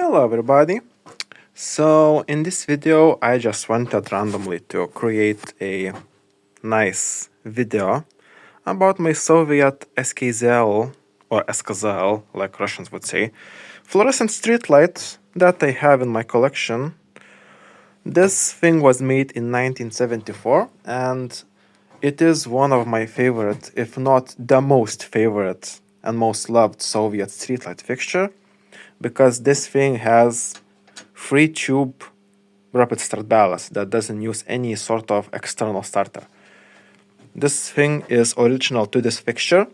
Hello everybody. So in this video I just wanted randomly to create a nice video about my Soviet SKZL or SKZL like Russians would say fluorescent streetlight that I have in my collection. This thing was made in 1974 and it is one of my favorite, if not the most favorite and most loved Soviet streetlight fixture, because this thing has 3-tube rapid start ballast that doesn't use any sort of external starter. This thing is original to this fixture,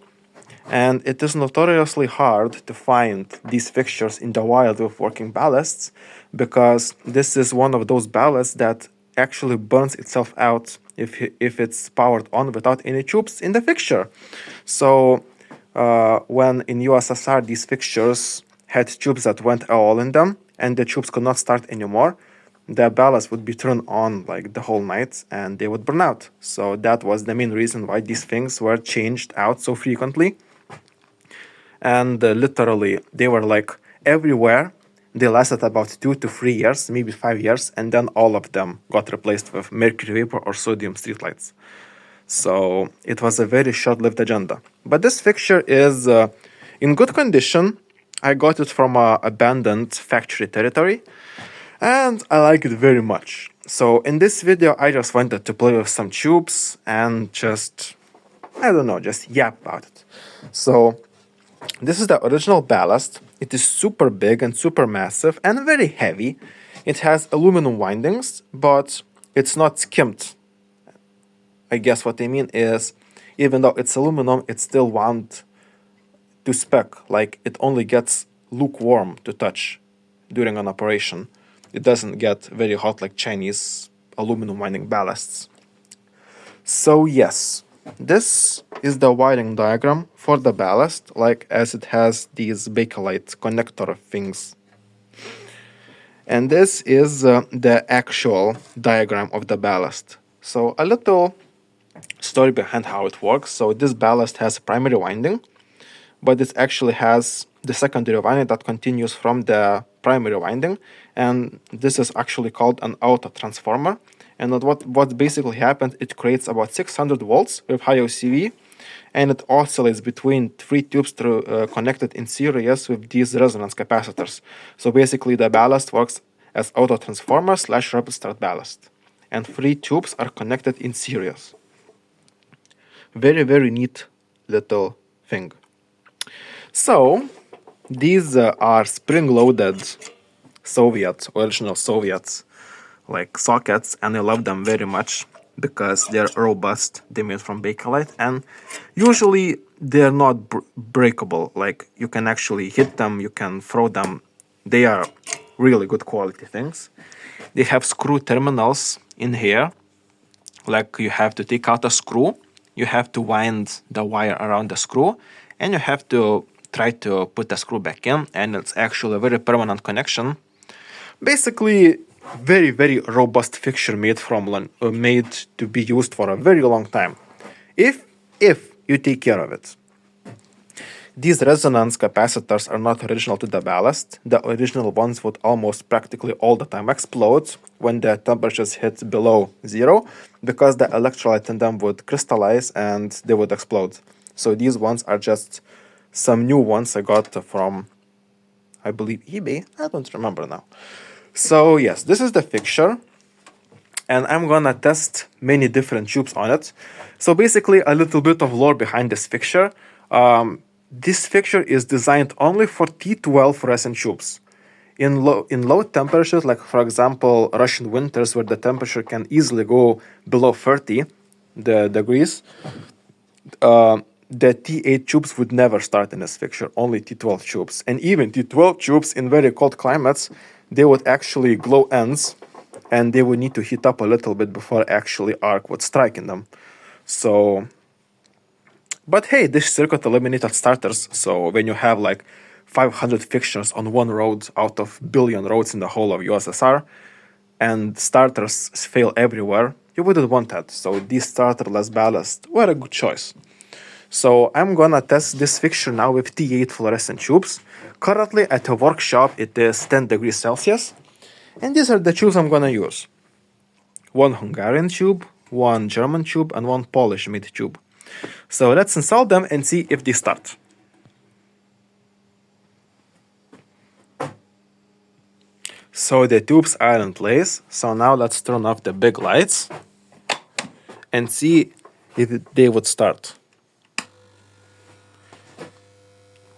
and it is notoriously hard to find these fixtures in the wild with working ballasts, because this is one of those ballasts that actually burns itself out if it's powered on without any tubes in the fixture. So when in USSR these fixtures had tubes that went all in them and the tubes could not start anymore, the ballast would be turned on like the whole night and they would burn out. So that was the main reason why these things were changed out so frequently. And literally they were like everywhere. They lasted about 2 to 3 years, maybe 5 years, and then all of them got replaced with mercury vapor or sodium streetlights. So it was a very short-lived agenda. But this fixture is in good condition. I got it from an abandoned factory territory, and I like it very much. So in this video, I just wanted to play with some tubes and just yap about it. So this is the original ballast. It is super big and super massive and very heavy. It has aluminum windings, but it's not skimmed. I guess what they mean is, even though it's aluminum, it's still wound to spec. Like, it only gets lukewarm to touch during an operation. It doesn't get very hot like Chinese aluminum winding ballasts. So yes, this is the wiring diagram for the ballast, like as it has these Bakelite connector things. And this is the actual diagram of the ballast. So a little story behind how it works. So this ballast has a primary winding, but it actually has the secondary winding that continues from the primary winding, and this is actually called an auto transformer. And what basically happens, it creates about 600 volts with high OCV, and it oscillates between 3 tubes connected in series with these resonance capacitors. So basically the ballast works as auto transformer / rapid start ballast, and 3 tubes are connected in series. Very, very neat little thing. So these are spring-loaded original Soviet like sockets, and I love them very much because they're robust. They're made from Bakelite, and usually they're not breakable. Like, you can actually hit them, you can throw them. They are really good quality things. They have screw terminals in here. Like, you have to take out a screw, you have to wind the wire around the screw, and you have to try to put the screw back in, and it's actually a very permanent connection. Basically, very, very robust fixture made to be used for a very long time, if you take care of it. These resonance capacitors are not original to the ballast. The original ones would almost practically all the time explode when the temperatures hit below 0, because the electrolyte in them would crystallize and they would explode. So these ones are just some new ones I got from, I believe, eBay. I don't remember now. So yes, this is the fixture, and I'm gonna test many different tubes on it. So basically, a little bit of lore behind this fixture. This fixture is designed only for T12 fluorescent tubes. In low temperatures, like for example Russian winters, where the temperature can easily go below 30 degrees, the T8 tubes would never start in this fixture, only T12 tubes. And even T12 tubes in very cold climates, they would actually glow ends, and they would need to heat up a little bit before actually arc would strike in them. So, but hey, this circuit eliminated starters, so when you have like 500 fixtures on one road out of billion roads in the whole of USSR, and starters fail everywhere, you wouldn't want that. So these starterless ballast were a good choice. So I'm gonna test this fixture now with T8 fluorescent tubes, Currently at a workshop it is 10 degrees Celsius, and these are the tubes I'm gonna use. One Hungarian tube, one German tube, and one Polish made tube. So let's install them and see if they start. So the tubes are in place, so now let's turn off the big lights and see if they would start.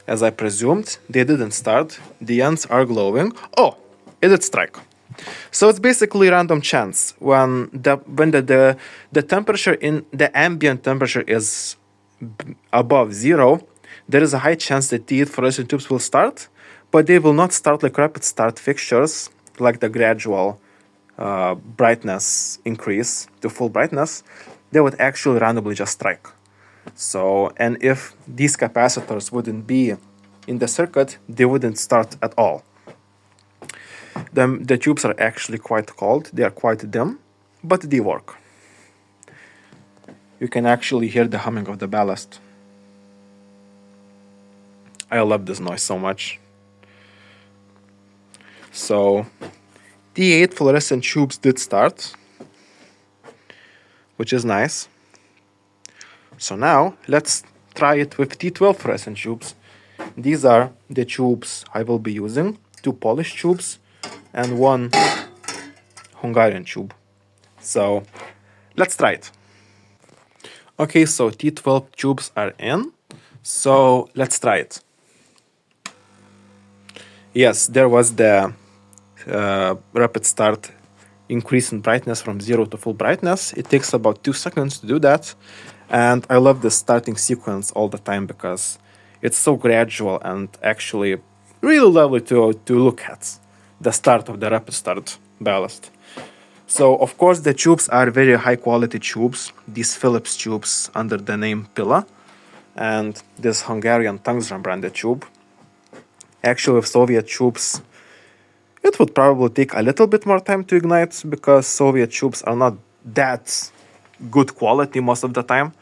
As I presumed, they didn't start. The ends are glowing. Oh, it did strike. So it's basically random chance. When the temperature in the ambient temperature is above 0, there is a high chance that the fluorescent tubes will start, but they will not start like rapid start fixtures, like the gradual brightness increase to full brightness. They would actually randomly just strike. So, and if these capacitors wouldn't be in the circuit, they wouldn't start at all. The tubes are actually quite cold, they are quite dim, but they work. You can actually hear the humming of the ballast. I love this noise so much. So, the 8 fluorescent tubes did start, which is nice. So now, let's try it with T12 fluorescent tubes. These are the tubes I will be using, 2 Polish tubes and 1 Hungarian tube. So, let's try it. Okay, so T12 tubes are in, so let's try it. Yes, there was the rapid start increase in brightness from 0 to full brightness. It takes about 2 seconds to do that. And I love this starting sequence all the time because it's so gradual and actually really lovely to look at the start of the rapid start ballast. So, of course, the tubes are very high quality tubes, these Philips tubes under the name Pilla, and this Hungarian tungsten branded tube. Actually, with Soviet tubes, it would probably take a little bit more time to ignite because Soviet tubes are not that good quality most of the time,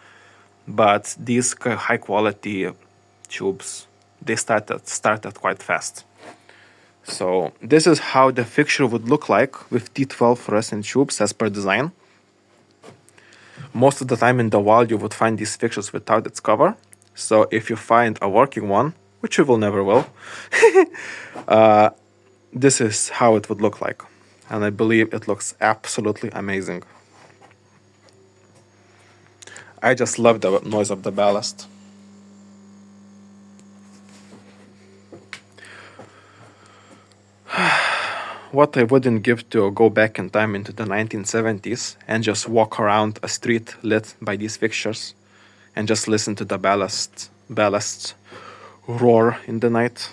but these high quality tubes, they started quite fast. So this is how the fixture would look like with T12 fluorescent tubes as per design. Most of the time in the wild you would find these fixtures without its cover. So if you find a working one, which you will never will, this is how it would look like. And I believe it looks absolutely amazing. I just love the noise of the ballast. What I wouldn't give to go back in time into the 1970s and just walk around a street lit by these fixtures and just listen to the ballast roar in the night.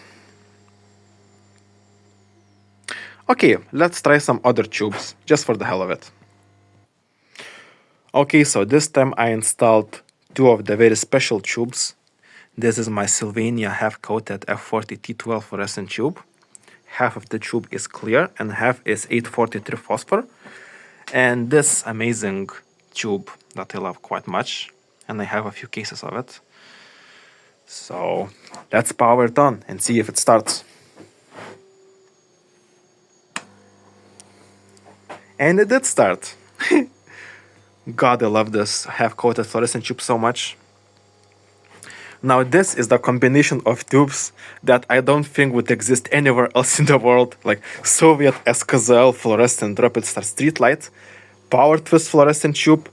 Okay, let's try some other tubes, just for the hell of it. Okay, so this time I installed 2 of the very special tubes. This is my Sylvania half-coated F40 T12 fluorescent tube. Half of the tube is clear and half is 843 phosphor. And this amazing tube that I love quite much, and I have a few cases of it. So let's power it on and see if it starts. And it did start. God, I love this half-coated fluorescent tube so much. Now this is the combination of tubes that I don't think would exist anywhere else in the world, like Soviet SKZL fluorescent rapid start streetlight, power twist fluorescent tube,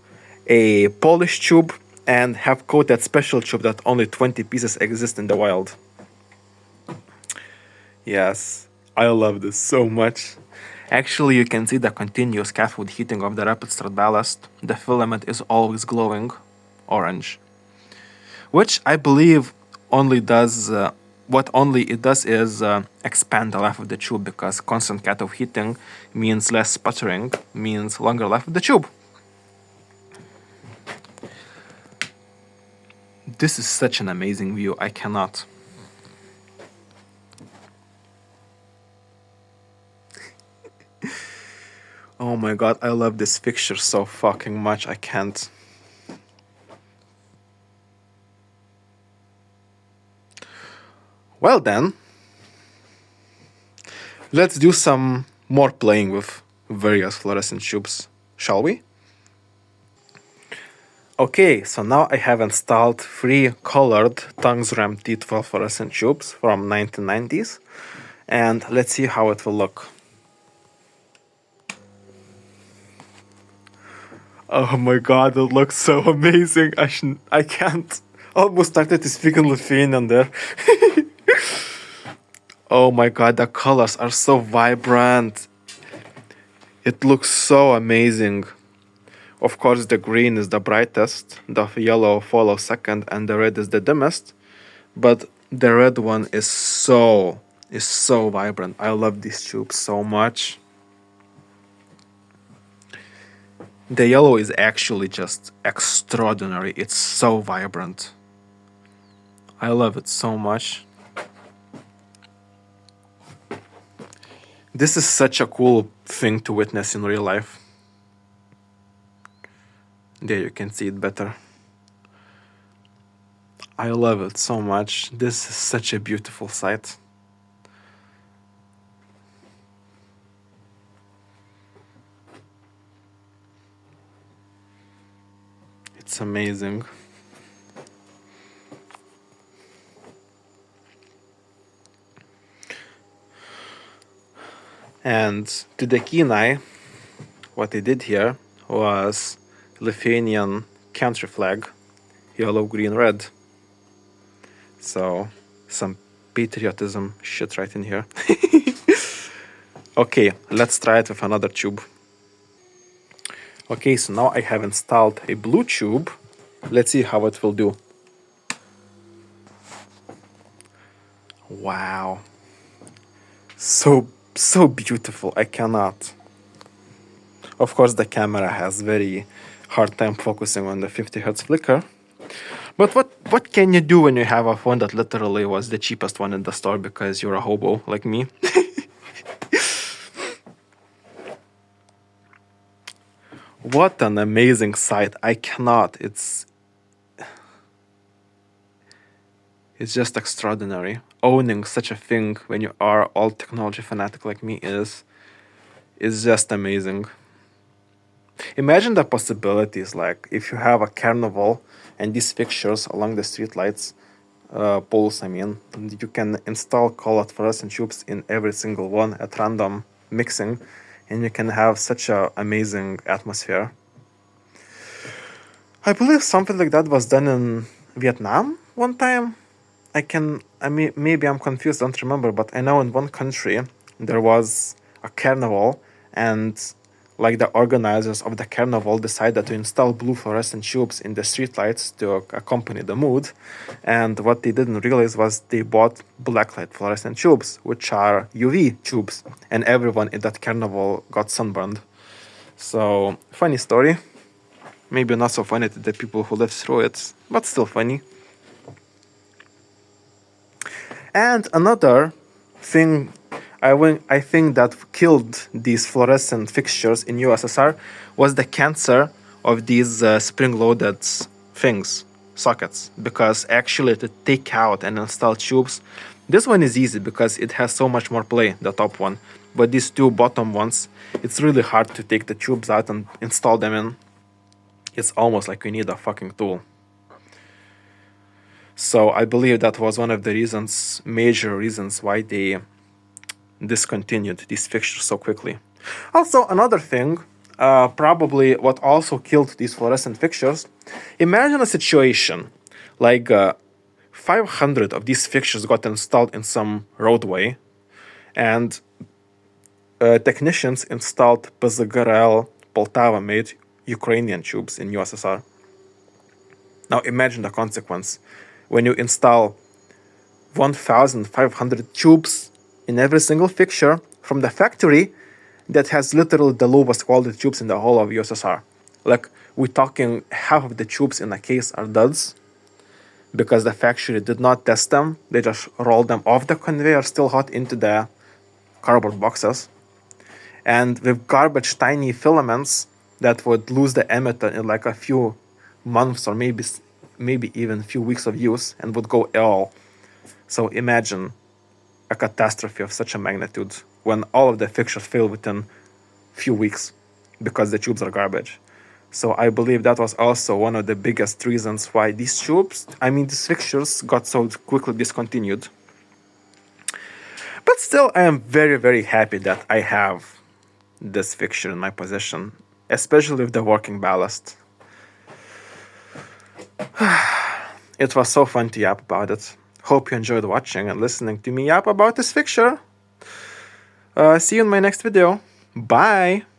a Polish tube, and half-coated special tube that only 20 pieces exist in the wild. Yes, I love this so much. Actually, you can see the continuous cathode heating of the rapid start ballast. The filament is always glowing orange, which I believe only does what only it does is expand the life of the tube, because constant cathode heating means less sputtering, means longer life of the tube. This is such an amazing view, I cannot. Oh my god, I love this fixture so fucking much, I can't. Well then, Let's do some more playing with various fluorescent tubes, shall we? Okay, so now I have installed 3 colored Tungsram T12 fluorescent tubes from 1990s, and let's see how it will look. Oh my god, it looks so amazing. I can't. Almost started to speak in Lithuanian there. Oh my god, the colors are so vibrant. It looks so amazing. Of course, the green is the brightest, the yellow follows second, and the red is the dimmest. But the red one is so vibrant. I love these tubes so much. The yellow is actually just extraordinary. It's so vibrant. I love it so much. This is such a cool thing to witness in real life. There you can see it better. I love it so much. This is such a beautiful sight. It's amazing. And to the Kenai, what they did here was Lithuanian country flag, yellow, green, red. So some patriotism shit right in here. Okay, let's try it with another tube. Okay, so now I have installed a blue tube. Let's see how it will do. Wow. So beautiful. I cannot. Of course, the camera has very hard time focusing on the 50 Hz flicker. But what can you do when you have a phone that literally was the cheapest one in the store because you're a hobo like me? What an amazing sight. I cannot. It's just extraordinary. Owning such a thing when you are all technology fanatic like me is just amazing. Imagine the possibilities, like if you have a carnival and these fixtures along the streetlights, poles, I mean, you can install colored fluorescent tubes in every single one at random mixing, and you can have such an amazing atmosphere. I believe something like that was done in Vietnam one time. Maybe I'm confused, don't remember, but I know in one country there was a carnival, and like the organizers of the carnival decided to install blue fluorescent tubes in the streetlights to accompany the mood. And what they didn't realize was they bought blacklight fluorescent tubes, which are UV tubes, and everyone in that carnival got sunburned. So, funny story. Maybe not so funny to the people who lived through it, but still funny. And another thing I think that killed these fluorescent fixtures in USSR was the cancer of these spring-loaded things, sockets, because actually to take out and install tubes, this one is easy because it has so much more play, the top one, but these two bottom ones, it's really hard to take the tubes out and install them in. It's almost like you need a fucking tool. So I believe that was one of the reasons, major reasons, why they discontinued these fixtures so quickly. Also, another thing, probably what also killed these fluorescent fixtures, imagine a situation like 500 of these fixtures got installed in some roadway, and technicians installed SKZL Poltava-made Ukrainian tubes in USSR. Now imagine the consequence. When you install 1,500 tubes in every single fixture from the factory that has literally the lowest quality tubes in the whole of USSR. Like, we're talking half of the tubes in a case are duds because the factory did not test them. They just rolled them off the conveyor still hot into the cardboard boxes. And with garbage tiny filaments that would lose the emitter in like a few months or maybe even few weeks of use and would go ill. So imagine a catastrophe of such a magnitude when all of the fixtures fail within few weeks because the tubes are garbage. So I believe that was also one of the biggest reasons why these fixtures got so quickly discontinued. But still, I am very, very happy that I have this fixture in my possession, especially with the working ballast. It was so fun to yap about it. Hope you enjoyed watching and listening to me yap about this fixture. See you in my next video. Bye!